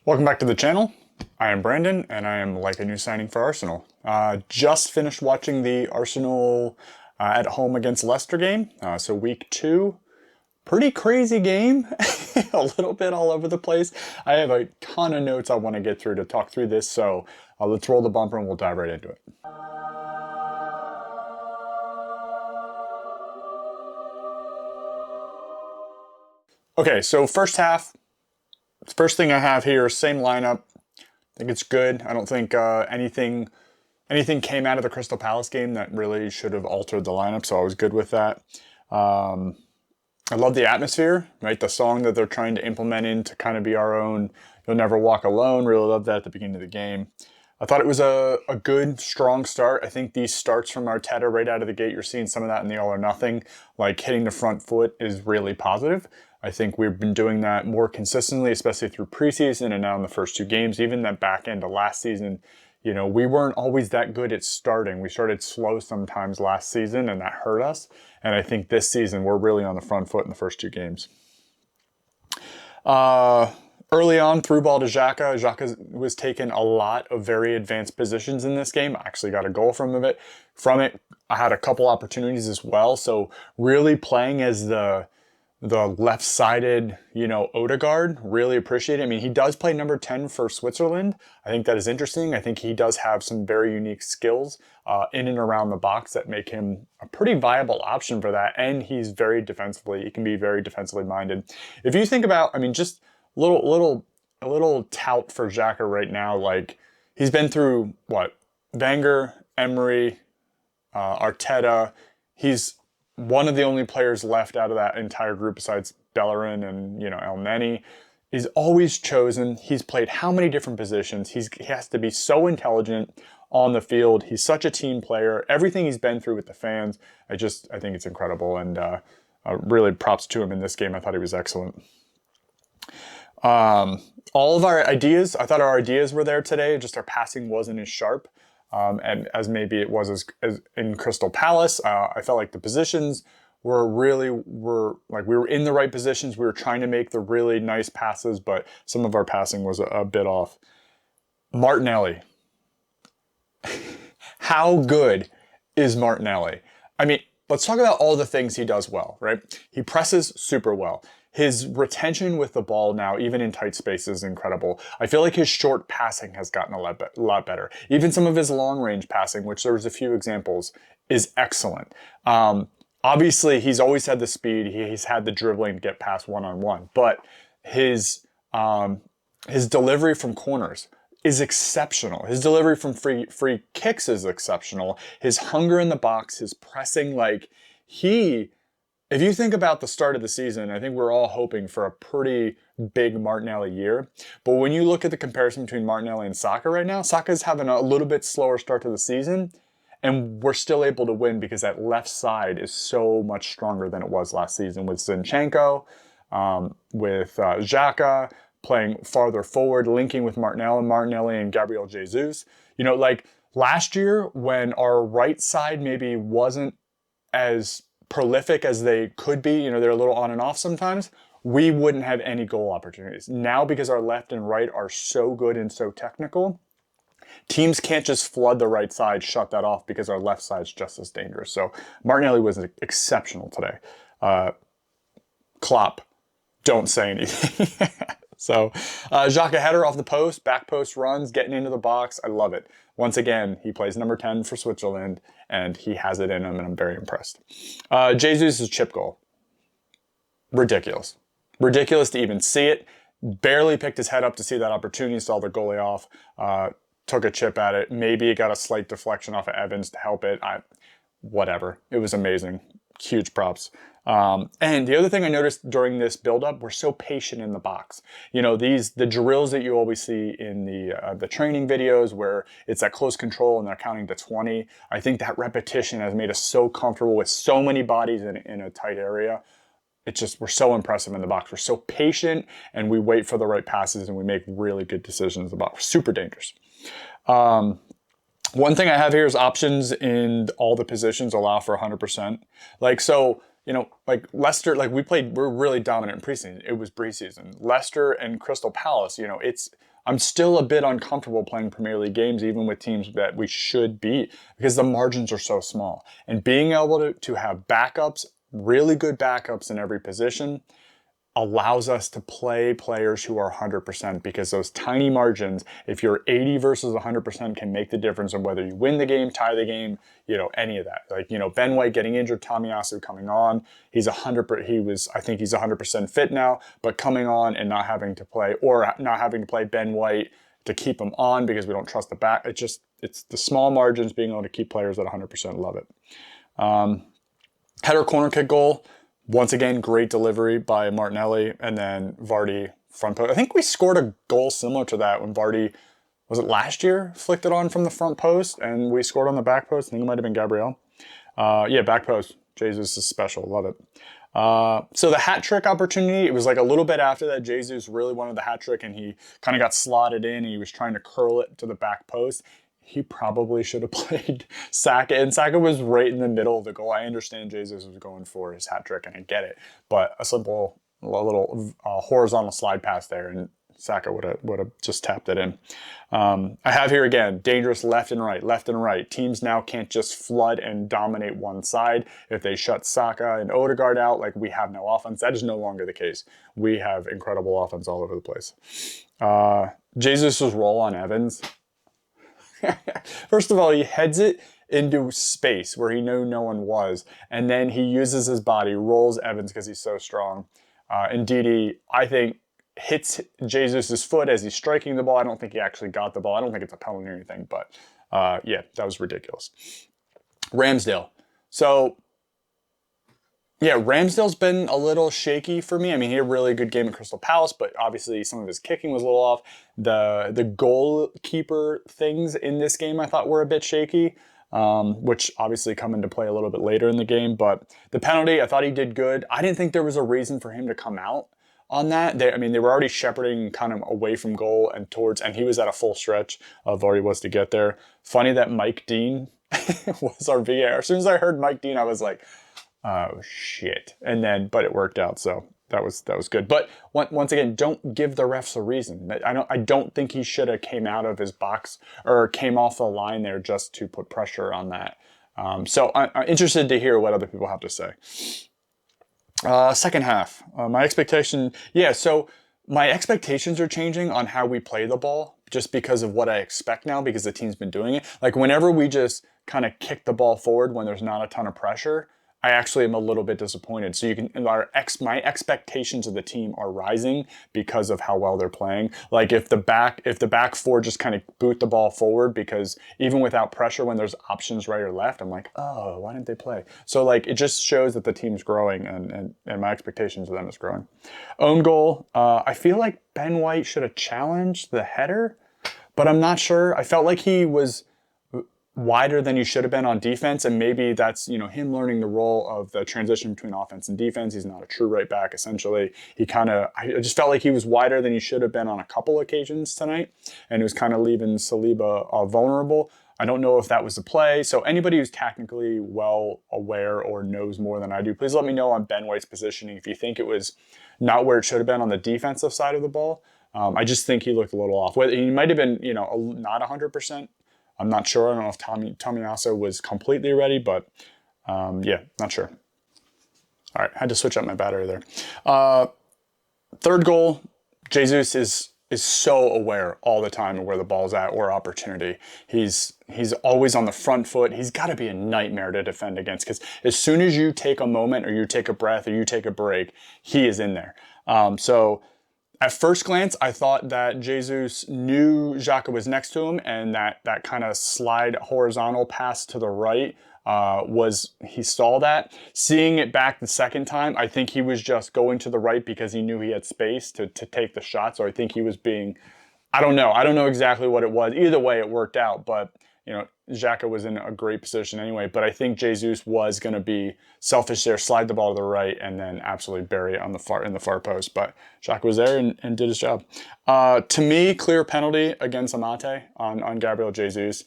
Welcome back to the channel. I am Brandon, and I am like a new signing for Arsenal. Just finished watching the Arsenal at home against Leicester game. So week 2, pretty crazy game, a little bit all over the place. I have a ton of notes I want to get through to talk through this, so let's roll the bumper and we'll dive right into it. Okay, so first half. First thing I have here, same lineup. I think it's good. I don't think anything came out of the Crystal Palace game that really should have altered the lineup, so I was good with that. I love the atmosphere, right? The song that they're trying to implement in to kind of be our own You'll Never Walk Alone. Really loved that at the beginning of the game. I thought it was a good, strong start. I think these starts from Arteta right out of the gate, you're seeing some of that in the All or Nothing. Like hitting the front foot is really positive. I think we've been doing that more consistently, especially through preseason and now in the first 2 games. Even that back end of last season, you know, we weren't always that good at starting. We started slow sometimes last season, and that hurt us. And I think this season, we're really on the front foot in the first 2 games. Early on, through ball to Xhaka. Xhaka was taking a lot of very advanced positions in this game. I actually got a goal from it. I had a couple opportunities as well. So really playing as the left-sided, Odegaard, really appreciate it. I mean, he does play number 10 for Switzerland. I think that is interesting. I think he does have some very unique skills in and around the box that make him a pretty viable option for that. And he can be very defensively minded. If you think about, I mean, just a little tout for Xhaka right now. Like, he's been through, Wenger, Emery, Arteta. He's one of the only players left out of that entire group besides Bellerin and, Elneny. He's always chosen. He's played how many different positions. He has to be so intelligent on the field. He's such a team player. Everything he's been through with the fans, I think it's incredible. And really props to him in this game. I thought he was excellent. All of our ideas, I thought our ideas were there today. Just our passing wasn't as sharp. And as maybe it was as in Crystal Palace. I felt like the positions we were in the right positions. We were trying to make the really nice passes, but some of our passing was a bit off. Martinelli. How good is Martinelli? I mean, let's talk about all the things he does well, right? He presses super well. His retention with the ball now, even in tight spaces, is incredible. I feel like his short passing has gotten a lot better. Even some of his long-range passing, which there was a few examples, is excellent. Obviously, he's always had the speed. He's had the dribbling to get past one-on-one. But his delivery from corners is exceptional. His delivery from free kicks is exceptional. His hunger in the box, his pressing, if you think about the start of the season, I think we're all hoping for a pretty big Martinelli year. But when you look at the comparison between Martinelli and Saka right now, Saka's having a little bit slower start to the season, and we're still able to win because that left side is so much stronger than it was last season with Zinchenko, with Xhaka playing farther forward, linking with Martinelli and Gabriel Jesus. Last year when our right side maybe wasn't as prolific as they could be, they're a little on and off sometimes, we wouldn't have any goal opportunities. Now, because our left and right are so good and so technical, teams can't just flood the right side, shut that off, because our left side's just as dangerous. So Martinelli was exceptional today. Klopp, don't say anything. So Xhaka header off the post, back post runs, getting into the box. I love it. Once again, he plays number 10 for Switzerland, and he has it in him, and I'm very impressed. Jesus' chip goal. Ridiculous. Ridiculous to even see it. Barely picked his head up to see that opportunity, saw the goalie off, took a chip at it. Maybe it got a slight deflection off of Evans to help it. Whatever. It was amazing. Huge props. And the other thing I noticed during this build-up, we're so patient in the box. The drills that you always see in the training videos where it's that close control and they're counting to 20. I think that repetition has made us so comfortable with so many bodies in a tight area. We're so impressive in the box. We're so patient, and we wait for the right passes, and we make really good decisions in the box. We're super dangerous. One thing I have here is options in all the positions allow for 100%. Leicester, we're really dominant in preseason. It was preseason. Leicester and Crystal Palace, it's I'm still a bit uncomfortable playing Premier League games, even with teams that we should beat, because the margins are so small. And being able to have backups, really good backups in every position, allows us to play players who are 100%, because those tiny margins, if you're 80 versus 100%, can make the difference on whether you win the game, tie the game, any of that. Like, Ben White getting injured, Tomiyasu coming on, I think he's 100% fit now, but coming on and not having to play Ben White to keep him on because we don't trust the back. It's the small margins, being able to keep players at 100%, love it. Header corner kick goal. Once again, great delivery by Martinelli, and then Vardy front post. I think we scored a goal similar to that when Vardy, was it last year, flicked it on from the front post, and we scored on the back post. I think it might have been Gabriel. Yeah, back post. Jesus is special. Love it. So the hat trick opportunity, it was like a little bit after that. Jesus really wanted the hat trick, and he kind of got slotted in, and he was trying to curl it to the back post. He probably should have played Saka, and Saka was right in the middle of the goal. I understand Jesus was going for his hat trick, and I get it, but a little horizontal slide pass there, and Saka would have just tapped it in. I have here again, dangerous left and right. Teams now can't just flood and dominate one side. If they shut Saka and Odegaard out, like, we have no offense. That is no longer the case. We have incredible offense all over the place. Jesus' roll on Evans. First of all, he heads it into space where he knew no one was, and then he uses his body, rolls Evans because he's so strong. And Didi, I think, hits Jesus' foot as he's striking the ball. I don't think he actually got the ball. I don't think it's a penalty or anything, but yeah, that was ridiculous. Ramsdale. So, yeah, Ramsdale's been a little shaky for me. I mean, he had a really good game at Crystal Palace, but obviously some of his kicking was a little off. The goalkeeper things in this game I thought were a bit shaky, which obviously come into play a little bit later in the game. But the penalty, I thought he did good. I didn't think there was a reason for him to come out on that. They were already shepherding kind of away from goal and towards, and he was at a full stretch of already was to get there. Funny that Mike Dean was our VAR. As soon as I heard Mike Dean, I was like, oh shit. But it worked out, so that was good. But once again, don't give the refs a reason. I don't think he should have came out of his box or came off the line there just to put pressure on that. So I'm interested to hear what other people have to say. Second half, my expectations are changing on how we play the ball, just because of what I expect now, because the team's been doing it. Like, whenever we just kind of kick the ball forward when there's not a ton of pressure, I actually am a little bit disappointed. So my expectations of the team are rising because of how well they're playing. Like, if the back four just kind of boot the ball forward, because even without pressure, when there's options right or left, I'm like, oh, why didn't they play? So, like, it just shows that the team's growing, and my expectations of them is growing. Own goal. I feel like Ben White should have challenged the header, but I'm not sure. I felt like he was wider than he should have been on defense, and maybe that's him learning the role of the transition between offense and defense. He's not a true right back, essentially. I just felt like he was wider than he should have been on a couple occasions tonight, and it was kind of leaving Saliba vulnerable. I don't know if that was the play. So anybody who's technically well aware or knows more than I do, please let me know on Ben White's positioning if you think it was not where it should have been on the defensive side of the ball. I just think he looked a little off. He might have been not 100%. I'm not sure. I don't know if Tomiyasu was completely ready, but yeah, not sure. All right, had to switch up my battery there. Third goal, Jesus is so aware all the time of where the ball's at or opportunity. He's always on the front foot. He's got to be a nightmare to defend against, because as soon as you take a moment or you take a breath or you take a break, he is in there. So at first glance, I thought that Jesus knew Xhaka was next to him, and that kind of slide horizontal pass to the right he saw that. Seeing it back the second time, I think he was just going to the right because he knew he had space to take the shot. So I think he was being, I don't know exactly what it was. Either way, it worked out, but Xhaka was in a great position anyway. But I think Jesus was going to be selfish there, slide the ball to the right, and then absolutely bury it in the far post. But Xhaka was there and did his job. To me, clear penalty against Amate on Gabriel Jesus.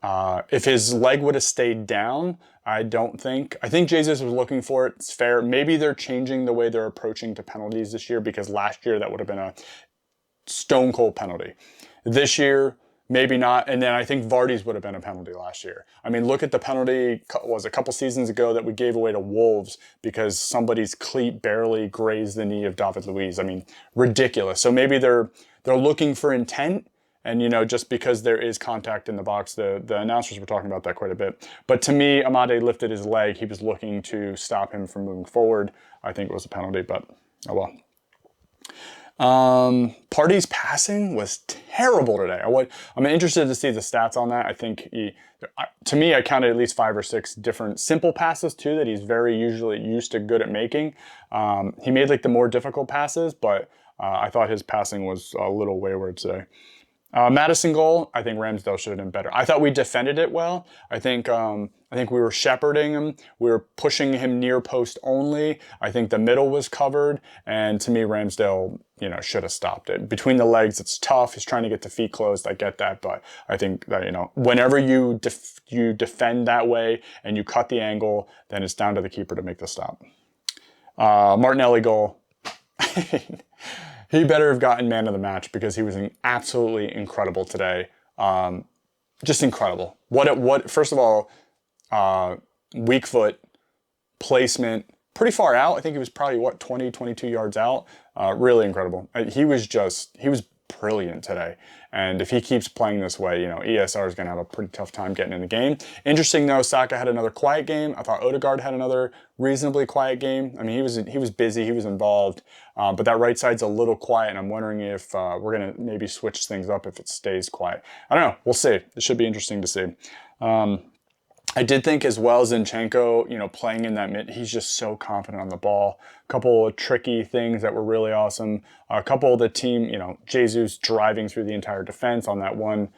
If his leg would have stayed down, I think Jesus was looking for it. It's fair. Maybe they're changing the way they're approaching to penalties this year, because last year that would have been a stone cold penalty. This year, maybe not. And then I think Vardy's would have been a penalty last year. I mean, look at the penalty, was a couple seasons ago that we gave away to Wolves because somebody's cleat barely grazed the knee of David Luiz. I mean, ridiculous. So maybe they're looking for intent. And, just because there is contact in the box, the announcers were talking about that quite a bit. But to me, Amade lifted his leg. He was looking to stop him from moving forward. I think it was a penalty, but oh well. Partey's passing was terrible today. I'm interested to see the stats on that. I think to me, I counted at least 5 or 6 different simple passes too that he's very usually used to good at making. He made like the more difficult passes, but I thought his passing was a little wayward today. Madison goal, I think Ramsdale should have done better. I thought we defended it well. I think we were shepherding him. We were pushing him near post only. I think the middle was covered. And to me, Ramsdale, should have stopped it. Between the legs, it's tough. He's trying to get the feet closed. I get that. But I think that, whenever you defend that way and you cut the angle, then it's down to the keeper to make the stop. Martinelli goal. He better have gotten man of the match because he was absolutely incredible today. Just incredible. First of all, weak foot, placement, pretty far out. I think he was probably, 20, 22 yards out. Really incredible. He was brilliant today. And if he keeps playing this way, ESR is going to have a pretty tough time getting in the game. Interesting though, Saka had another quiet game. I thought Odegaard had another reasonably quiet game. I mean, he was busy, he was involved, but that right side's a little quiet, and I'm wondering if we're going to maybe switch things up if it stays quiet. I don't know. We'll see. It should be interesting to see. I did think as well, Zinchenko, playing in that mid, he's just so confident on the ball. A couple of tricky things that were really awesome. A couple of the team, Jesus driving through the entire defense on that one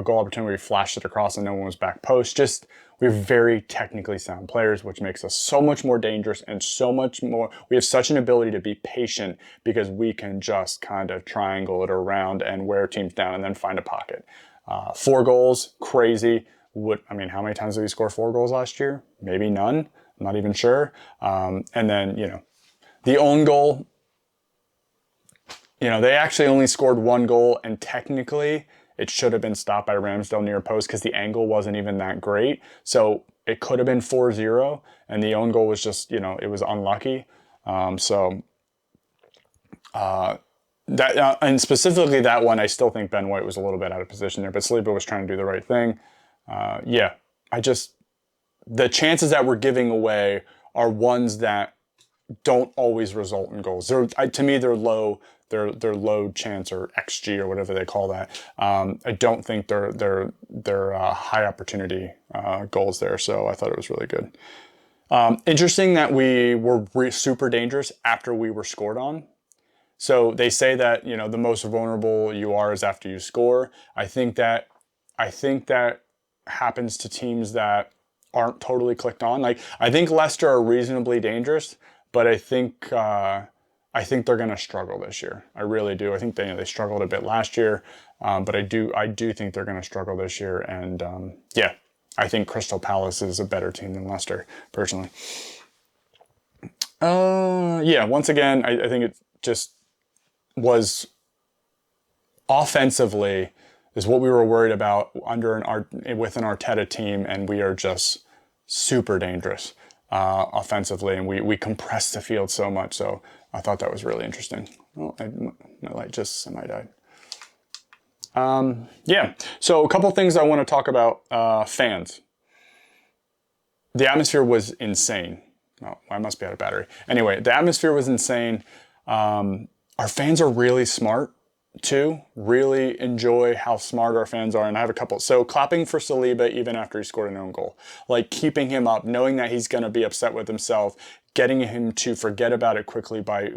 goal opportunity where he flashed it across and no one was back post. Just, we're very technically sound players, which makes us so much more dangerous and so much more, we have such an ability to be patient because we can just kind of triangle it around and wear teams down and then find a pocket. 4 goals, crazy. How many times did we score 4 goals last year? Maybe none. I'm not even sure. And then, the own goal, they actually only scored 1 goal, and technically it should have been stopped by Ramsdale near post because the angle wasn't even that great. So it could have been 4-0, and the own goal was just, it was unlucky. And specifically that one, I still think Ben White was a little bit out of position there, but Saliba was trying to do the right thing. The chances that we're giving away are ones that don't always result in goals. To me, they're low. They're low chance or XG or whatever they call that. I don't think they're high opportunity goals there. So I thought it was really good. Interesting that we were super dangerous after we were scored on. So they say that the most vulnerable you are is after you score. I think that happens to teams that aren't totally clicked on. Like, I think Leicester are reasonably dangerous, but I think they're going to struggle this year. I really do. I think they struggled a bit last year, but I do think they're going to struggle this year. And I think Crystal Palace is a better team than Leicester, personally. Once again, I think it just was offensively is what we were worried about with an Arteta team, and we are just super dangerous offensively, and we compress the field so much. So I thought that was really interesting. Oh, my light just semi-died. So a couple things I want to talk about. Fans. The atmosphere was insane. Oh, I must be out of battery. Anyway, the atmosphere was insane. Our fans are really smart too. Really enjoy how smart our fans are, and I have a couple. So clapping for Saliba even after he scored an own goal, like keeping him up, knowing that he's going to be upset with himself, getting him to forget about it quickly by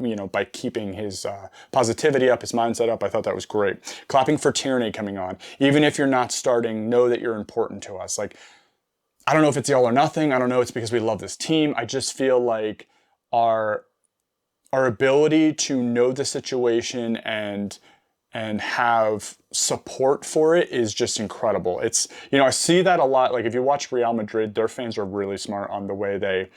keeping his positivity up, his mindset up. I thought that was great. Clapping for Tierney coming on, even if you're not starting, know that you're important to us. Like, I don't know if it's all or nothing. I don't know. It's because we love this team. I just feel like our ability to know the situation and have support for it is just incredible. It's, I see that a lot. Like, if you watch Real Madrid, their fans are really smart on the way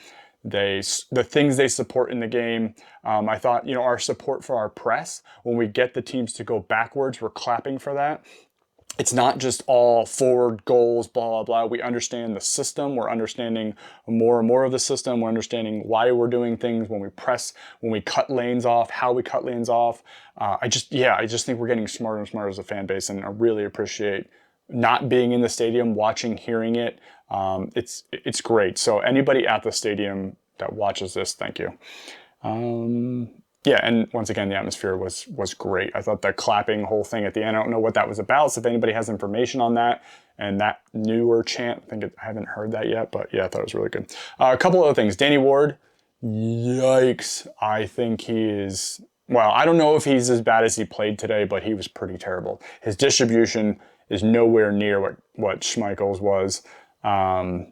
the things they support in the game. I thought, our support for our press, when we get the teams to go backwards, we're clapping for that. It's not just all forward goals, blah, blah, blah. We understand the system. We're understanding more and more of the system. We're understanding why we're doing things when we press, when we cut lanes off, how we cut lanes off. I just think we're getting smarter and smarter as a fan base, and I really appreciate not being in the stadium, watching, hearing it. It's great. So anybody at the stadium that watches this, thank you. Yeah, and once again, the atmosphere was great. I thought the clapping whole thing at the end, I don't know what that was about. So if anybody has information on that and that newer chant, I haven't heard that yet, but yeah, I thought it was really good. A couple other things. Danny Ward, yikes. I think he is, well, I don't know if he's as bad as he played today, but he was pretty terrible. His distribution is nowhere near what Schmeichel's was. I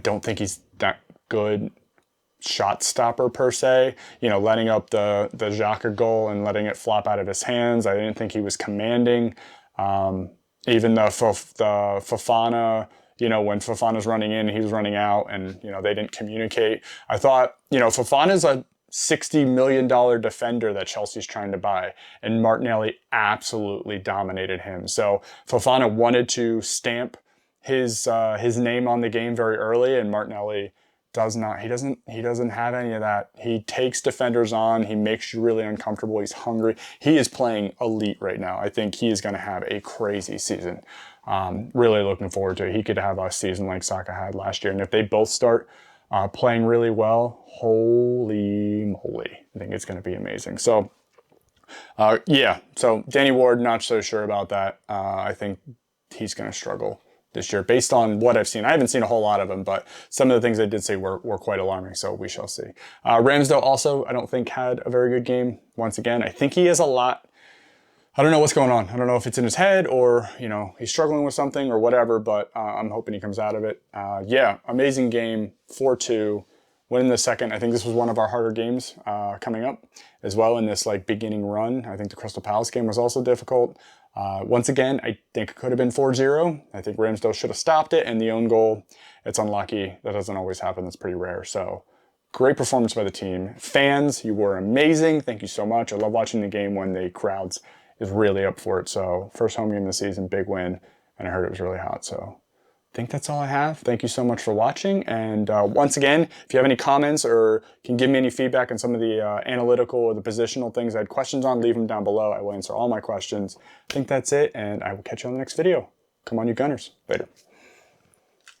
don't think he's that good shot stopper per se, letting up the Xhaka goal and letting it flop out of his hands. I didn't think he was commanding. Even the Fofana, when Fofana's running in, he was running out, and they didn't communicate. I thought, Fofana's a $60 million defender that Chelsea's trying to buy, and Martinelli absolutely dominated him. So Fofana wanted to stamp his name on the game very early, and Martinelli does not. He doesn't have any of that. He takes defenders on. He makes you really uncomfortable. He's hungry. He is playing elite right now. I think he is going to have a crazy season. Really looking forward to it. He could have a season like Saka had last year. And if they both start playing really well, holy moly, I think it's going to be amazing. So, yeah. So Danny Ward, not so sure about that. I think he's going to struggle this year, based on what I've seen. I haven't seen a whole lot of them, but some of the things I did say were quite alarming, so we shall see. Ramsdale also, I don't think, had a very good game. Once again, I think he has a lot. I don't know what's going on. I don't know if it's in his head or, he's struggling with something or whatever, but I'm hoping he comes out of it. Yeah, amazing game, 4-2. Win in the second. I think this was one of our harder games coming up as well in this beginning run. I think the Crystal Palace game was also difficult. Once again, I think it could have been 4-0. I think Ramsdale should have stopped it, and the own goal, it's unlucky. That doesn't always happen. That's pretty rare. So great performance by the team. Fans, you were amazing. Thank you so much. I love watching the game when the crowds is really up for it. So first home game of the season, big win, and I heard it was really hot. So I think that's all I have. Thank you so much for watching. And once again, if you have any comments or can give me any feedback on some of the analytical or the positional things I had questions on, leave them down below. I will answer all my questions. I think that's it, and I will catch you on the next video. Come on, you Gunners. Later.